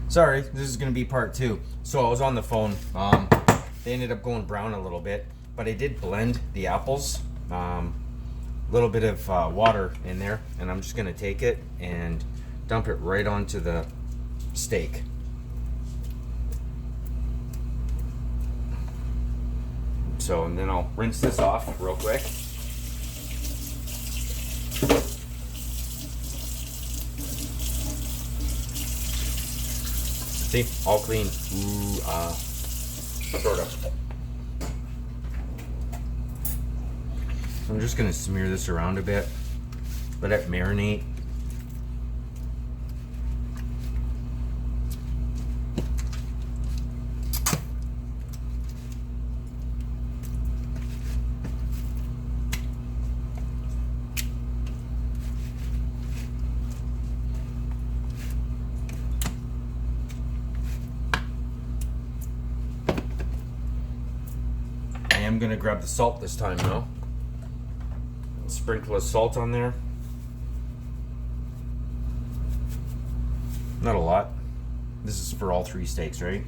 Sorry, this is going to be part 2. So I was on the phone. They ended up going brown a little bit, but I did blend the apples. A little bit of water in there, and I'm just going to take it and dump it right onto the steak. So, and then I'll rinse this off real quick. See, all clean. Ooh, sort of. So I'm just gonna smear this around a bit, let it marinate. I'm gonna grab the salt this time though. Sprinkle of salt on there. Not a lot. This is for all 3 steaks, right?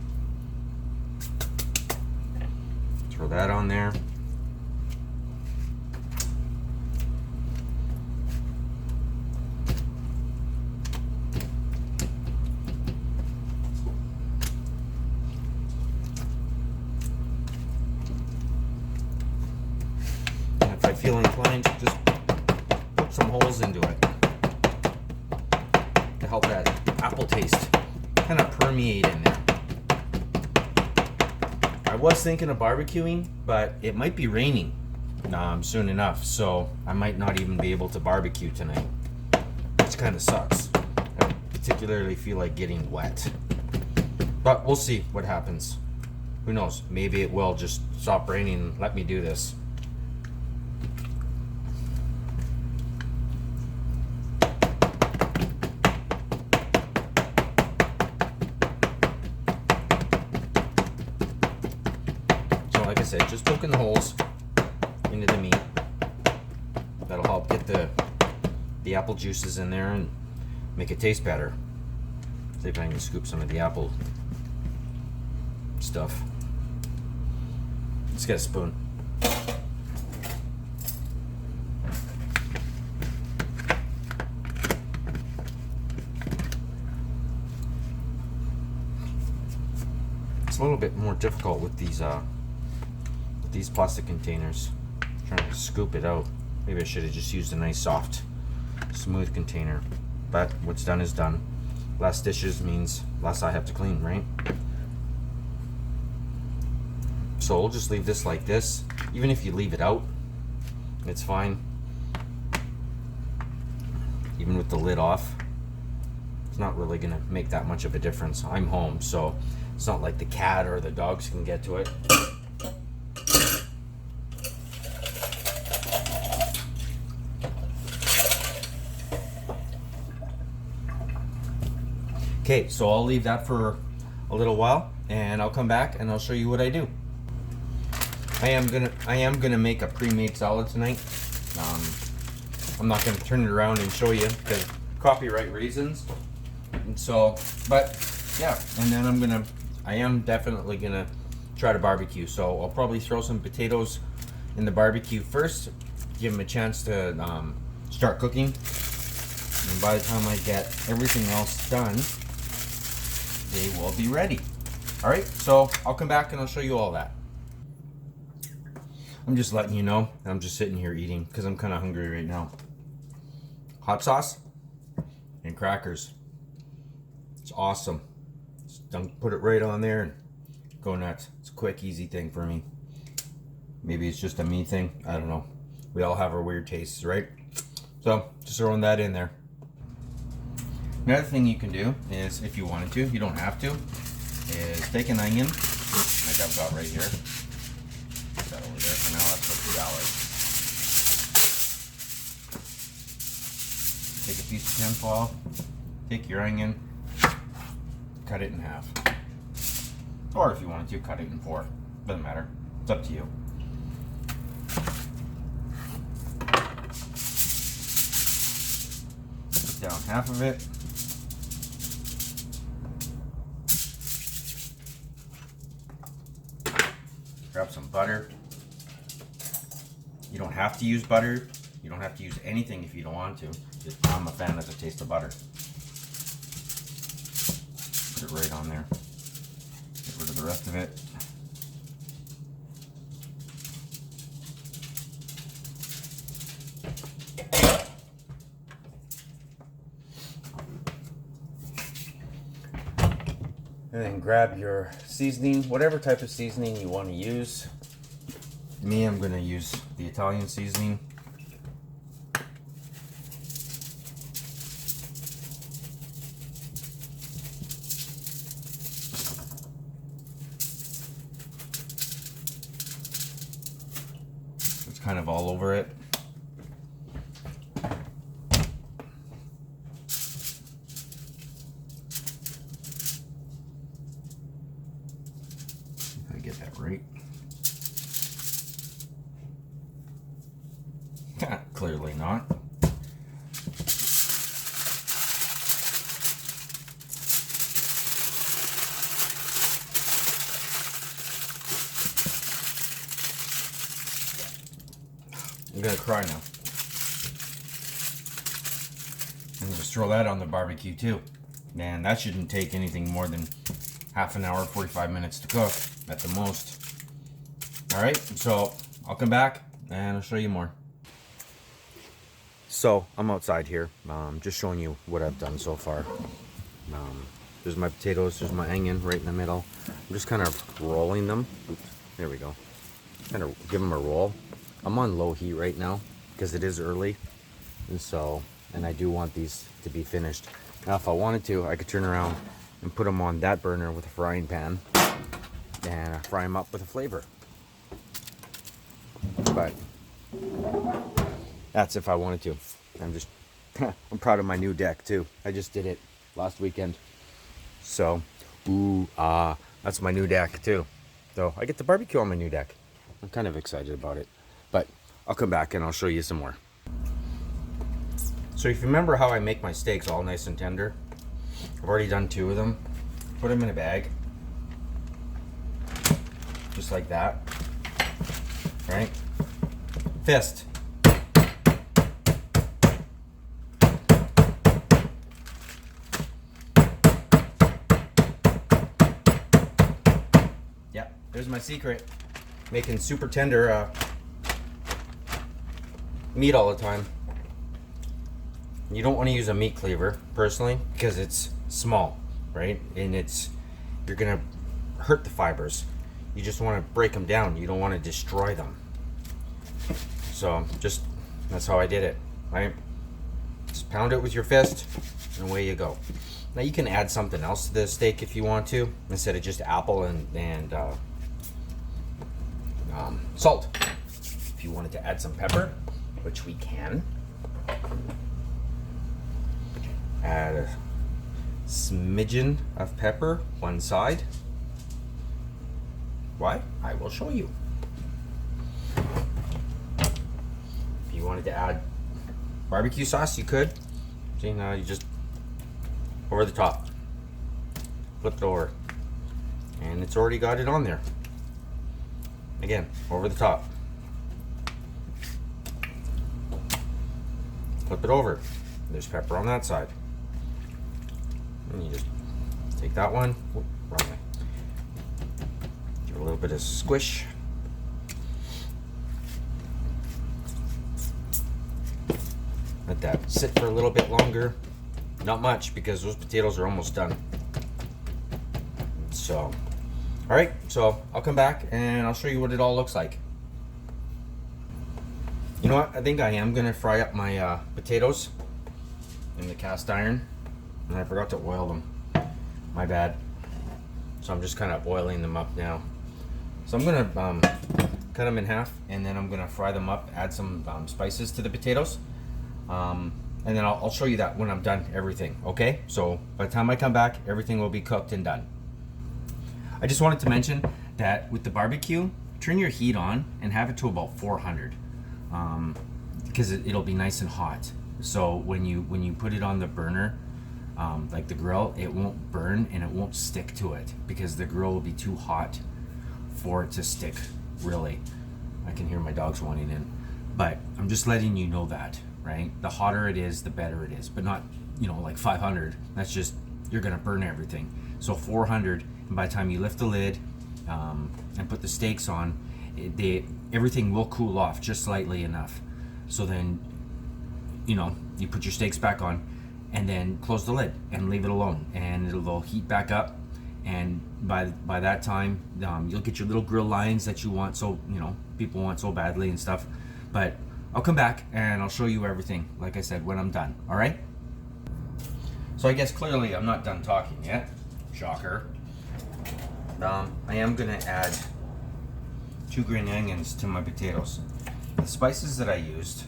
Throw that on there. If I feel inclined, just put some holes into it to help that apple taste kind of permeate in there. I was thinking of barbecuing, but it might be raining soon enough, so I might not even be able to barbecue tonight, which kind of sucks. I particularly feel like getting wet, but we'll see what happens. Who knows? Maybe it will just stop raining and let me do this. Like I said, just poking the holes into the meat. That'll help get the apple juices in there and make it taste better. See if I can scoop some of the apple stuff. Let's get a spoon. It's a little bit more difficult with these plastic containers. I'm trying to scoop it out. Maybe I should have just used a nice soft smooth container, but what's done is done. Less dishes means less I have to clean, right? So we'll just leave this like this. Even if you leave it out, it's fine. Even with the lid off, it's not really gonna make that much of a difference. I'm home, so it's not like the cat or the dogs can get to it. Okay, so I'll leave that for a little while, and I'll come back and I'll show you what I do. I am gonna make a pre-made salad tonight. I'm not gonna turn it around and show you because copyright reasons. And so, but yeah, and then I am definitely gonna try to barbecue. So I'll probably throw some potatoes in the barbecue first, give them a chance to start cooking, and by the time I get everything else done, they will be ready. All right, so I'll come back and I'll show you all that. I'm just letting you know, I'm just sitting here eating because I'm kind of hungry right now. Hot sauce and crackers. It's awesome. Just put it right on there and go nuts. It's a quick, easy thing for me. Maybe it's just a me thing. I don't know. We all have our weird tastes, right? So just throwing that in there. Another thing you can do is, if you wanted to, you don't have to, is take an onion, like I've got right here. Put that over there for now, that's for the salad. Take a piece of tinfoil, take your onion, cut it in half. Or if you wanted to, cut it in 4. Doesn't matter. It's up to you. Put down half of it. Grab some butter. You don't have to use butter. You don't have to use anything if you don't want to. I'm a fan of the taste of butter. Put it right on there. Get rid of the rest of it. And then grab your seasoning, whatever type of seasoning you want to use. Me, I'm going to use the Italian seasoning. It's kind of all over it. If I get that right. Clearly not. I'm gonna cry now. And just throw that on the barbecue too. Man, that shouldn't take anything more than half an hour, 45 minutes to cook at the most. All right, so I'll come back and I'll show you more. So I'm outside here, just showing you what I've done so far. There's my potatoes, there's my onion right in the middle. I'm just kind of rolling them. Oops, there we go. Kind of give them a roll. I'm on low heat right now because it is early, and I do want these to be finished. Now, if I wanted to, I could turn around and put them on that burner with a frying pan and fry them up with a flavor. But that's if I wanted to. I'm proud of my new deck too. I just did it last weekend. So, that's my new deck too. So I get to barbecue on my new deck. I'm kind of excited about it. But I'll come back and I'll show you some more. So if you remember how I make my steaks all nice and tender, I've already done 2 of them. Put them in a bag. Just like that. Right? Fist. Yeah, there's my secret. Making super tender meat all the time. You don't want to use a meat cleaver, personally, because it's small, right? And you're gonna hurt the fibers. You just want to break them down. You don't want to destroy them. So that's how I did it, right? Just pound it with your fist, and away you go. Now you can add something else to the steak if you want to, instead of just apple and salt. If you wanted to add some pepper, which we can. Add a smidgen of pepper one side. Why? I will show you. If you wanted to add barbecue sauce, you could. See, now you just over the top. Flip it over. And it's already got it on there. Again, over the top. Flip it over. There's pepper on that side. And you just take that one. Whoop, wrong way. Give it a little bit of squish. Let that sit for a little bit longer. Not much, because those potatoes are almost done. So, alright, so I'll come back and I'll show you what it all looks like. You know what? I think I am going to fry up my potatoes in the cast iron. And I forgot to oil them. My bad. So I'm just kind of oiling them up now. So I'm going to cut them in half, and then I'm going to fry them up, add some spices to the potatoes. And then I'll show you that when I'm done everything, okay? So by the time I come back, everything will be cooked and done. I just wanted to mention that with the barbecue, turn your heat on and have it to about 400. Because it'll be nice and hot. So when you put it on the burner, like the grill, it won't burn and it won't stick to it, because the grill will be too hot for it to stick really. I can hear my dogs wanting in. But I'm just letting you know that, right? The hotter it is, the better it is. But not, you know, like 500. That's just, you're gonna burn everything. So 400, and by the time you lift the lid and put the steaks on, everything will cool off just slightly enough. So then, you know, you put your steaks back on and then close the lid and leave it alone, and it'll heat back up. And by that time, you'll get your little grill lines that you want, so, you know, people want so badly and stuff. But I'll come back and I'll show you everything, like I said, when I'm done. All right? So I guess clearly I'm not done talking yet. Shocker. I am gonna add 2 green onions to my potatoes. The spices that I used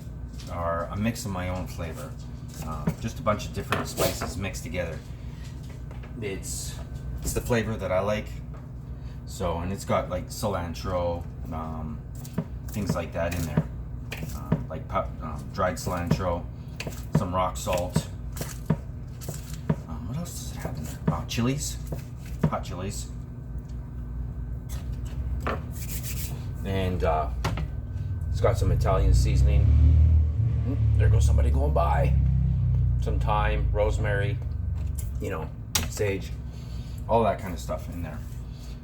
are a mix of my own flavor. Just a bunch of different spices mixed together. It's the flavor that I like. So, and it's got like cilantro, things like that in there. Like dried cilantro, some rock salt. What else does it have in there? Chilies, hot chilies. And it's got some Italian seasoning. There goes somebody going by. Some thyme, rosemary, you know, sage, all that kind of stuff in there.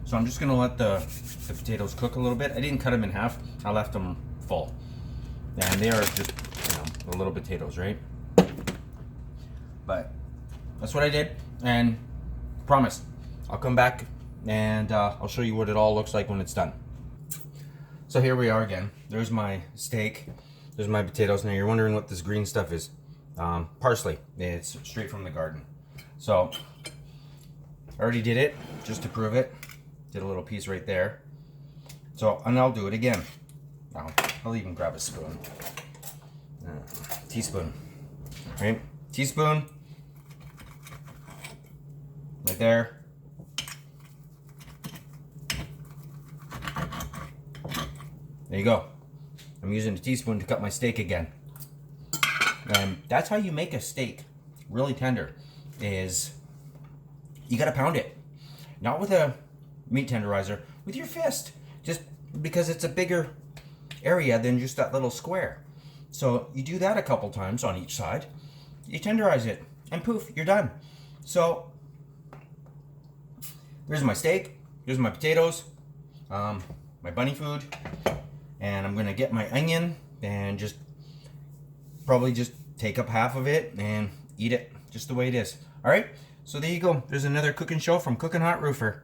So I'm just gonna let the potatoes cook a little bit. I didn't cut them in half. I left them full. And they are just, you know, the little potatoes, right? But that's what I did, and promise, I'll come back and I'll show you what it all looks like when it's done. So here we are again. There's my steak. There's my potatoes. Now you're wondering what this green stuff is. Parsley. It's straight from the garden. So I already did it just to prove it. Did a little piece right there. So, and I'll do it again. I'll even grab a spoon. Teaspoon. Right? Teaspoon. Right there. There you go. I'm using a teaspoon to cut my steak again. And that's how you make a steak really tender, is you gotta pound it. Not with a meat tenderizer, with your fist. Just because it's a bigger area than just that little square. So you do that a couple times on each side. You tenderize it, and poof, you're done. So there's my steak, here's my potatoes, my bunny food, and I'm gonna get my onion and probably just take up half of it and eat it just the way it is. All right, so there you go. There's another cooking show from Cooking Hot Roofer.